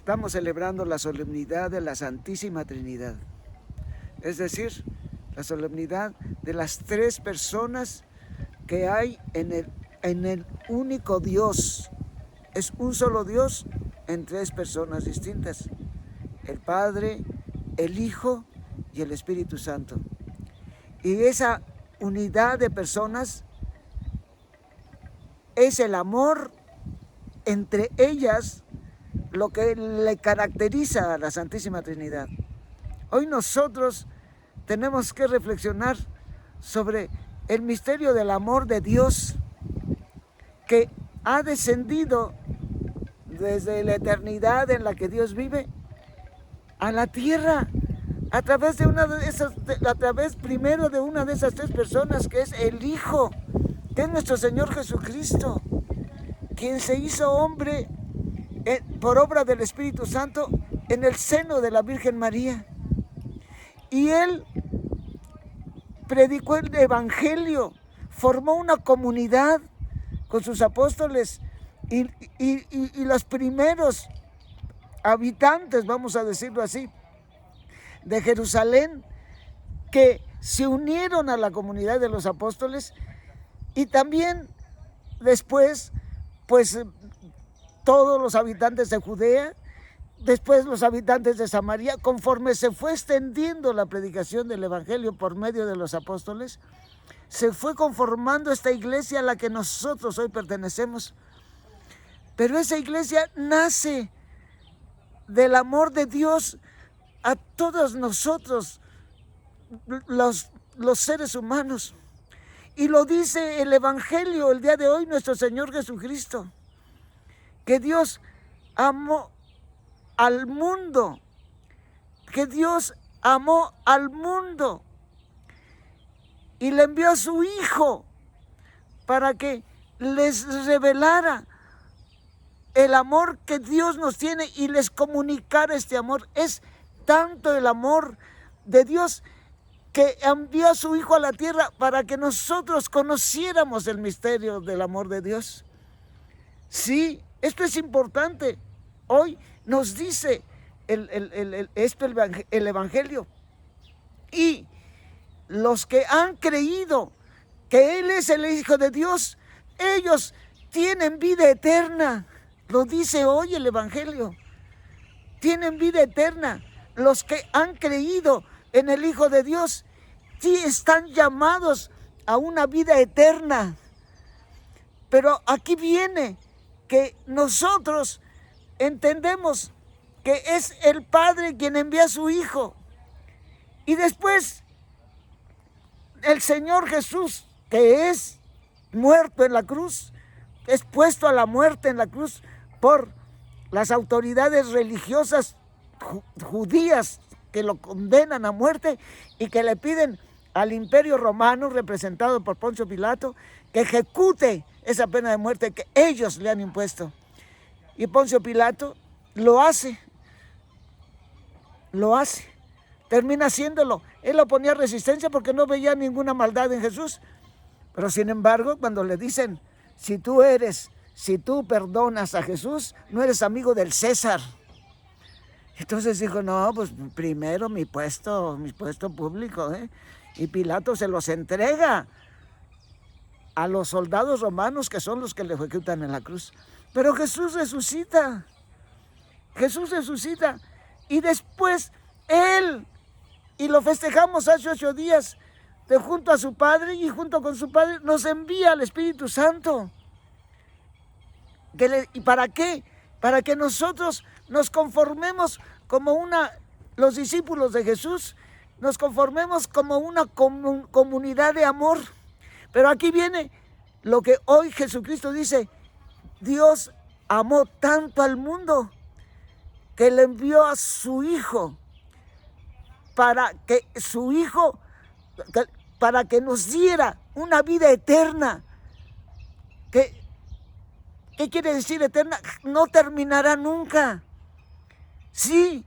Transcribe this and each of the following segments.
estamos celebrando la solemnidad de la Santísima Trinidad. Es decir, la solemnidad de las tres personas que hay en el único Dios. Es un solo Dios en tres personas distintas: el Padre, el Hijo y el Espíritu Santo. Y esa unidad de personas es el amor entre ellas lo que le caracteriza a la Santísima Trinidad. Hoy nosotros tenemos que reflexionar sobre el misterio del amor de Dios, que ha descendido desde la eternidad en la que Dios vive a la tierra a través primero de una de esas tres personas, que es el Hijo, que es nuestro Señor Jesucristo, quien se hizo hombre por obra del Espíritu Santo en el seno de la Virgen María. Y Él predicó el Evangelio, formó una comunidad con sus apóstoles y los primeros habitantes, vamos a decirlo así, de Jerusalén, que se unieron a la comunidad de los apóstoles. Y también después, pues todos los habitantes de Judea, después los habitantes de Samaria, conforme se fue extendiendo la predicación del Evangelio por medio de los apóstoles, se fue conformando esta iglesia a la que nosotros hoy pertenecemos. Pero esa iglesia nace del amor de Dios a todos nosotros, los seres humanos. Y lo dice el Evangelio el día de hoy, nuestro Señor Jesucristo, que Dios amó al mundo, y le envió a su Hijo para que les revelara el amor que Dios nos tiene y les comunicara este amor. Es tanto el amor de Dios que envió a su Hijo a la tierra para que nosotros conociéramos el misterio del amor de Dios. Sí, esto es importante. Hoy nos dice el Evangelio. Y los que han creído que Él es el Hijo de Dios, ellos tienen vida eterna. Lo dice hoy el Evangelio. Tienen vida eterna. Los que han creído en el Hijo de Dios, sí están llamados a una vida eterna. Pero aquí viene que nosotros entendemos que es el Padre quien envía a su Hijo. Y después el Señor Jesús, que es muerto en la cruz, es puesto a la muerte en la cruz por las autoridades religiosas judías, que lo condenan a muerte y que le piden al Imperio Romano, representado por Poncio Pilato, que ejecute esa pena de muerte que ellos le han impuesto. Y Poncio Pilato lo hace, termina haciéndolo. Él oponía resistencia porque no veía ninguna maldad en Jesús. Pero sin embargo, cuando le dicen, si tú perdonas a Jesús, no eres amigo del César. Entonces dijo, no, pues primero mi puesto público, ¿eh? Y Pilato se los entrega a los soldados romanos, que son los que le ejecutan en la cruz. Pero Jesús resucita. Y después Él, y lo festejamos hace 8 días, junto a su Padre, y junto con su Padre nos envía al Espíritu Santo. ¿Y para qué? Para que nosotros nos conformemos los discípulos de Jesús, nos conformemos como una comunidad de amor. Pero aquí viene lo que hoy Jesucristo dice: Dios amó tanto al mundo que le envió a su Hijo, para que nos diera una vida eterna. ¿Qué quiere decir eterna? No terminará nunca. Sí,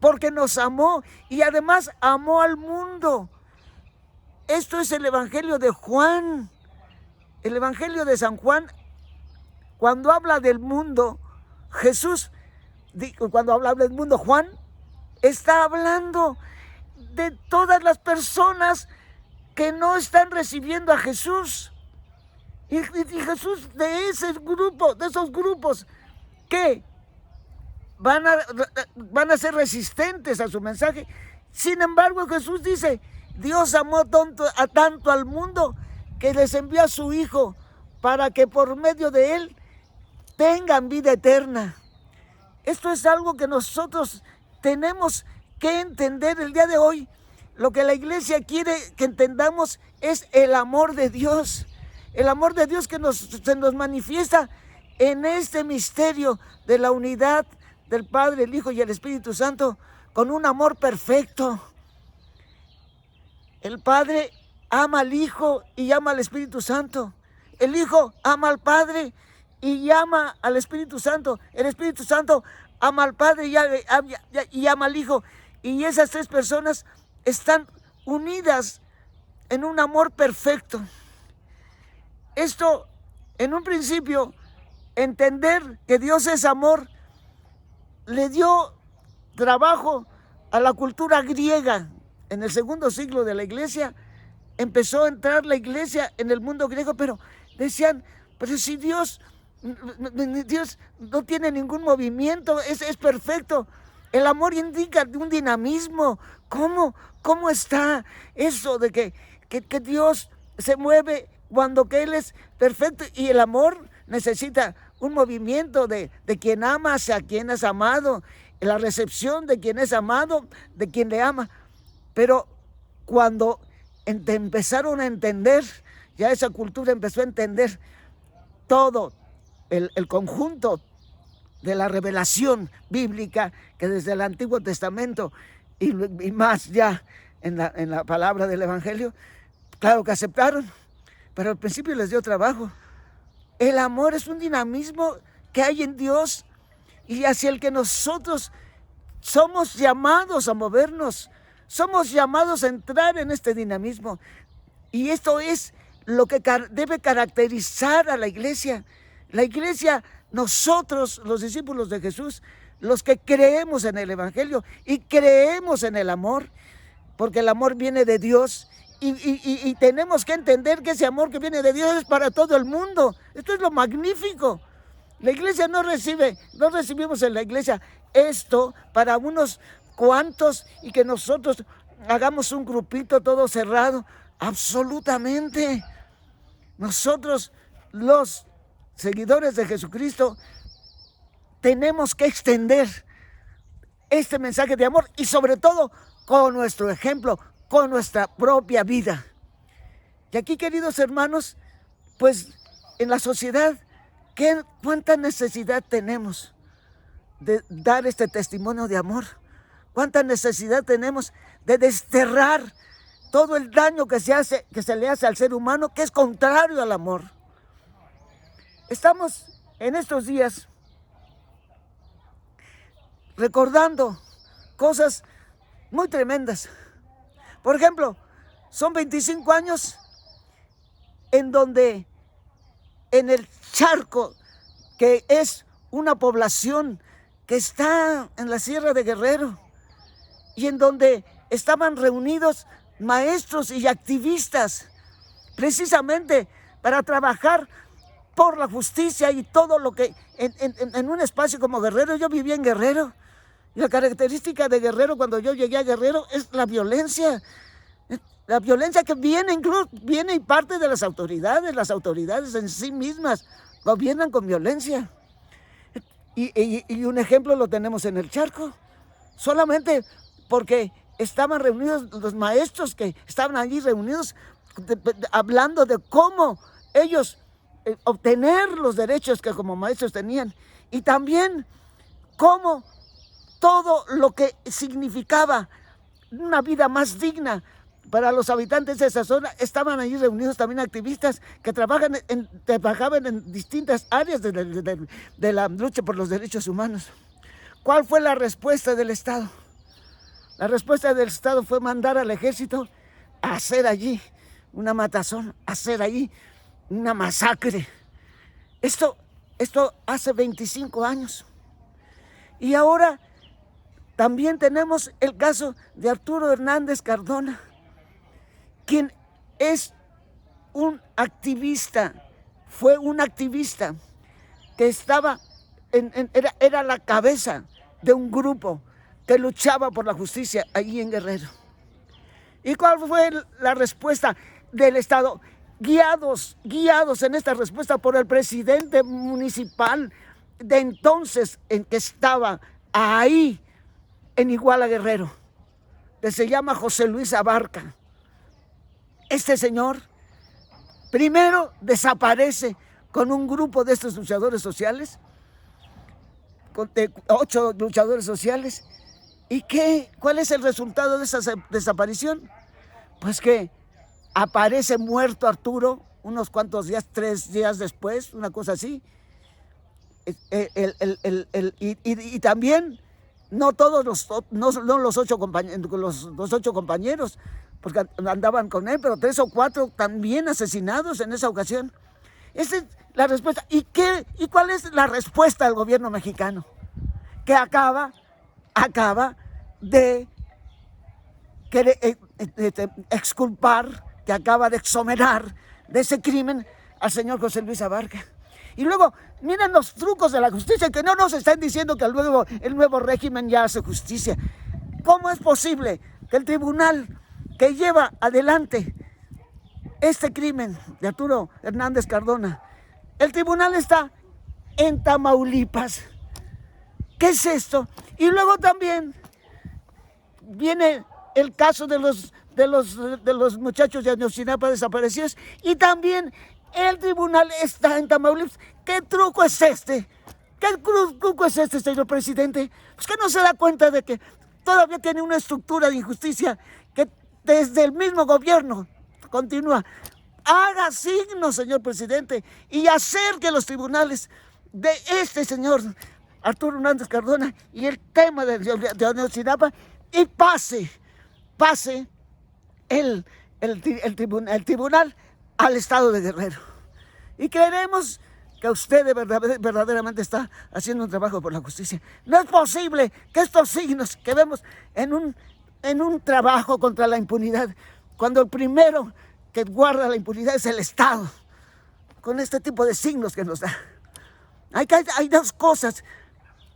porque nos amó y además amó al mundo. Esto es el Evangelio de Juan. El Evangelio de San Juan, cuando habla del mundo, Jesús cuando habla del mundo, Juan está hablando de todas las personas que no están recibiendo a Jesús. Y Jesús, de ese grupo, de esos grupos que van a ser resistentes a su mensaje. Sin embargo, Jesús dice, Dios amó tanto al mundo que les envió a su Hijo para que por medio de Él tengan vida eterna. Esto es algo que nosotros tenemos que entender el día de hoy. Lo que la iglesia quiere que entendamos es el amor de Dios. El amor de Dios que se nos manifiesta en este misterio de la unidad del Padre, el Hijo y el Espíritu Santo, con un amor perfecto. El Padre ama al Hijo y ama al Espíritu Santo. El Hijo ama al Padre y ama al Espíritu Santo. El Espíritu Santo ama al Padre y ama al Hijo. Y esas tres personas están unidas en un amor perfecto. Esto, en un principio, entender que Dios es amor, le dio trabajo a la cultura griega. En el segundo siglo de la iglesia, empezó a entrar la iglesia en el mundo griego, pero decían, pero si Dios no tiene ningún movimiento, es perfecto. El amor indica un dinamismo. ¿Cómo está eso de que Dios se mueve cuando que Él es perfecto? Y el amor necesita un movimiento de quien ama hacia quien es amado, la recepción de quien es amado, de quien le ama. Pero cuando empezaron a entender, ya esa cultura empezó a entender todo el conjunto de la revelación bíblica, que desde el Antiguo Testamento y más ya en la palabra del Evangelio, claro que aceptaron, pero al principio les dio trabajo. El amor es un dinamismo que hay en Dios y hacia el que nosotros somos llamados a movernos, somos llamados a entrar en este dinamismo. Y esto es lo que debe caracterizar a la iglesia. La iglesia, nosotros, los discípulos de Jesús, los que creemos en el Evangelio y creemos en el amor, porque el amor viene de Dios y tenemos que entender que ese amor que viene de Dios es para todo el mundo. Esto es lo magnífico. La iglesia no recibimos en la iglesia esto para unos cuantos y que nosotros hagamos un grupito todo cerrado. Absolutamente. Nosotros, los seguidores de Jesucristo, tenemos que extender este mensaje de amor y sobre todo con nuestro ejemplo, con nuestra propia vida. Y aquí, queridos hermanos, pues en la sociedad, ¿cuánta necesidad tenemos de dar este testimonio de amor? ¿Cuánta necesidad tenemos de desterrar todo el daño que se le hace al ser humano, que es contrario al amor? Estamos en estos días recordando cosas muy tremendas. Por ejemplo, son 25 años en donde en el Charco, que es una población que está en la Sierra de Guerrero, y en donde estaban reunidos maestros y activistas precisamente para trabajar por la justicia y todo lo que en un espacio como Guerrero. Yo vivía en Guerrero y la característica de Guerrero cuando yo llegué a Guerrero es la violencia que viene y parte de las autoridades en sí mismas gobiernan con violencia. Y un ejemplo lo tenemos en el Charco, solamente porque estaban reunidos los maestros que estaban allí reunidos hablando de cómo ellos obtener los derechos que como maestros tenían, y también cómo todo lo que significaba una vida más digna para los habitantes de esa zona. Estaban allí reunidos también activistas que trabajaban en distintas áreas de la lucha por los derechos humanos. ¿Cuál fue la respuesta del Estado? La respuesta del Estado fue mandar al ejército a hacer allí una matazón, a hacer allí una masacre. Esto hace 25 años. Y ahora también tenemos el caso de Arturo Hernández Cardona, quien es un activista, fue un activista que estaba, era la cabeza de un grupo que luchaba por la justicia allí en Guerrero. ¿Y cuál fue la respuesta del Estado? Guiados en esta respuesta por el presidente municipal de entonces, en que estaba ahí en Iguala, Guerrero, que se llama José Luis Abarca. Este señor primero desaparece con un grupo de estos luchadores sociales, de 8 luchadores sociales. ¿Y cuál es el resultado de esa desaparición? Pues que aparece muerto Arturo unos cuantos días, 3 días después, una cosa así. Y también no todos los 8 compañeros, porque andaban con él, pero 3 o 4 también asesinados en esa ocasión. Esa es la respuesta. ¿Y cuál es la respuesta del gobierno mexicano? Que acaba de exculpar, que acaba de exonerar de ese crimen al señor José Luis Abarca. Y luego, miren los trucos de la justicia, que no nos están diciendo que el nuevo régimen ya hace justicia. ¿Cómo es posible que el tribunal que lleva adelante este crimen de Arturo Hernández Cardona, el tribunal está en Tamaulipas? ¿Qué es esto? Y luego también viene el caso de los muchachos de Ayotzinapa desaparecidos, y también el tribunal está en Tamaulipas. ¿Qué truco es este? ¿Qué truco es este, señor presidente? Pues que no se da cuenta de que todavía tiene una estructura de injusticia que desde el mismo gobierno continúa. Haga signos, señor presidente, y acerque los tribunales de este señor Arturo Hernández Cardona y el tema de Ayotzinapa, y pase el tribunal al estado de Guerrero. Y creeremos que usted verdaderamente está haciendo un trabajo por la justicia. No es posible que estos signos que vemos en un trabajo contra la impunidad, cuando el primero que guarda la impunidad es el Estado, con este tipo de signos que nos da. Hay 2 cosas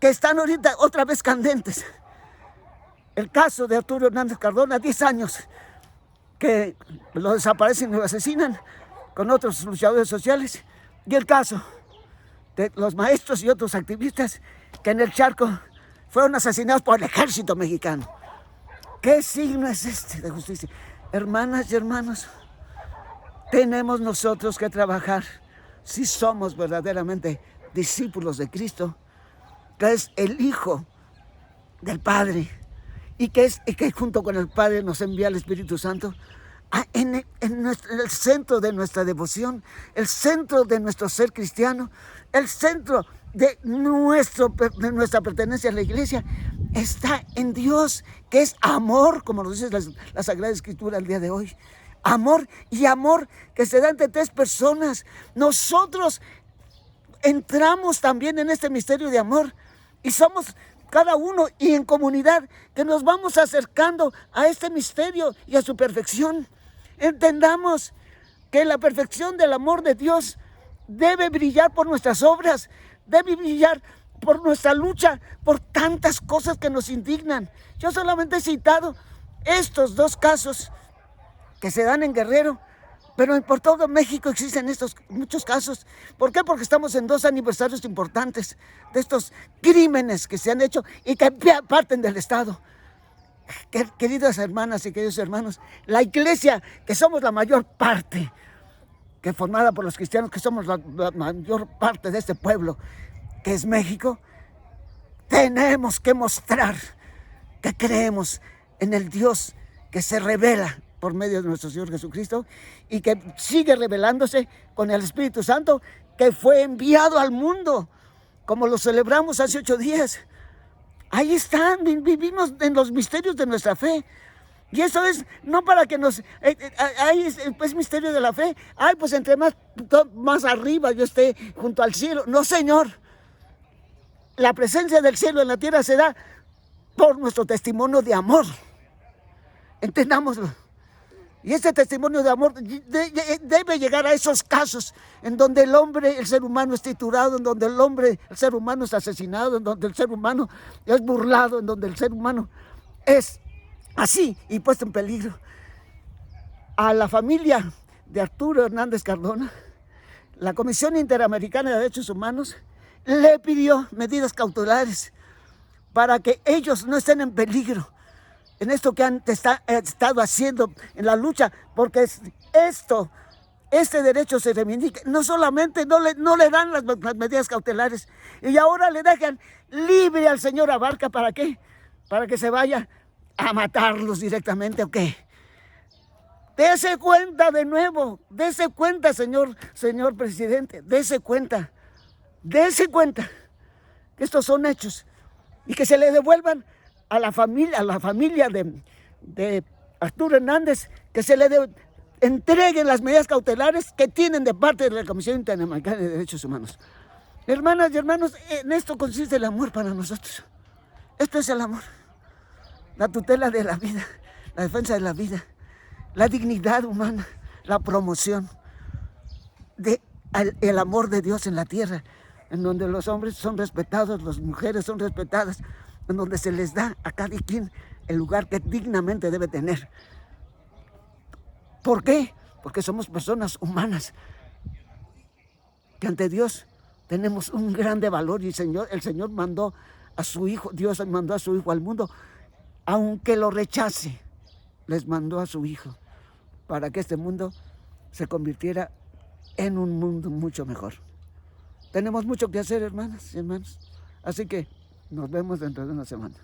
que están ahorita otra vez candentes. El caso de Arturo Hernández Cardona, 10 años, que lo desaparecen y lo asesinan con otros luchadores sociales. Y el caso de los maestros y otros activistas que en el Charco fueron asesinados por el ejército mexicano. ¿Qué signo es este de justicia? Hermanas y hermanos, tenemos nosotros que trabajar, si somos verdaderamente discípulos de Cristo, que es el Hijo del Padre, y que junto con el Padre nos envía el Espíritu Santo, en el centro de nuestra devoción, el centro de nuestro ser cristiano, el centro de nuestra pertenencia a la iglesia, está en Dios, que es amor, como nos dice la Sagrada Escritura el día de hoy. Amor, y amor que se da entre 3 personas. Nosotros entramos también en este misterio de amor, y somos cada uno y en comunidad que nos vamos acercando a este misterio y a su perfección. Entendamos que la perfección del amor de Dios debe brillar por nuestras obras, debe brillar por nuestra lucha, por tantas cosas que nos indignan. Yo solamente he citado estos 2 casos que se dan en Guerrero, pero por todo México existen estos muchos casos. ¿Por qué? Porque estamos en 2 aniversarios importantes de estos crímenes que se han hecho y que parten del Estado. Queridas hermanas y queridos hermanos, la iglesia, que somos la mayor parte, que formada por los cristianos, que somos la mayor parte de este pueblo, que es México, tenemos que mostrar que creemos en el Dios que se revela por medio de nuestro Señor Jesucristo y que sigue revelándose con el Espíritu Santo, que fue enviado al mundo, como lo celebramos hace 8 días. Ahí están, vivimos en los misterios de nuestra fe. Y eso es no para que nos... ahí es misterio de la fe. Ay, pues entre más arriba yo esté junto al cielo. No, Señor. la presencia del cielo en la tierra se da por nuestro testimonio de amor. Entendámoslo. Y ese testimonio de amor debe llegar a esos casos en donde el hombre, el ser humano es triturado, en donde el ser humano es asesinado, en donde el ser humano es burlado, en donde el ser humano es así y puesto en peligro. A la familia de Arturo Hernández Cardona, la Comisión Interamericana de Derechos Humanos le pidió medidas cautelares para que ellos no estén en peligro en esto que han estado haciendo en la lucha, porque este derecho se reivindica. No solamente no le dan las medidas cautelares, y ahora le dejan libre al señor Abarca. ¿Para qué? Para que se vaya a matarlos directamente, ¿o qué? Dese cuenta de nuevo, dese cuenta, señor presidente, dese cuenta que estos son hechos y que se le devuelvan a la familia de Arturo Hernández, que se le entreguen las medidas cautelares que tienen de parte de la Comisión Interamericana de Derechos Humanos. Hermanas y hermanos, en esto consiste el amor para nosotros. Esto es el amor, la tutela de la vida, la defensa de la vida, la dignidad humana, la promoción del amor de Dios en la tierra, en donde los hombres son respetados, las mujeres son respetadas, en donde se les da a cada quien el lugar que dignamente debe tener. ¿Por qué? Porque somos personas humanas, que ante Dios tenemos un grande valor, y el Señor mandó a su Hijo, Dios mandó a su Hijo al mundo, aunque lo rechace, les mandó a su Hijo, para que este mundo se convirtiera en un mundo mucho mejor. Tenemos mucho que hacer, hermanas y hermanos, así que nos vemos dentro de una semana.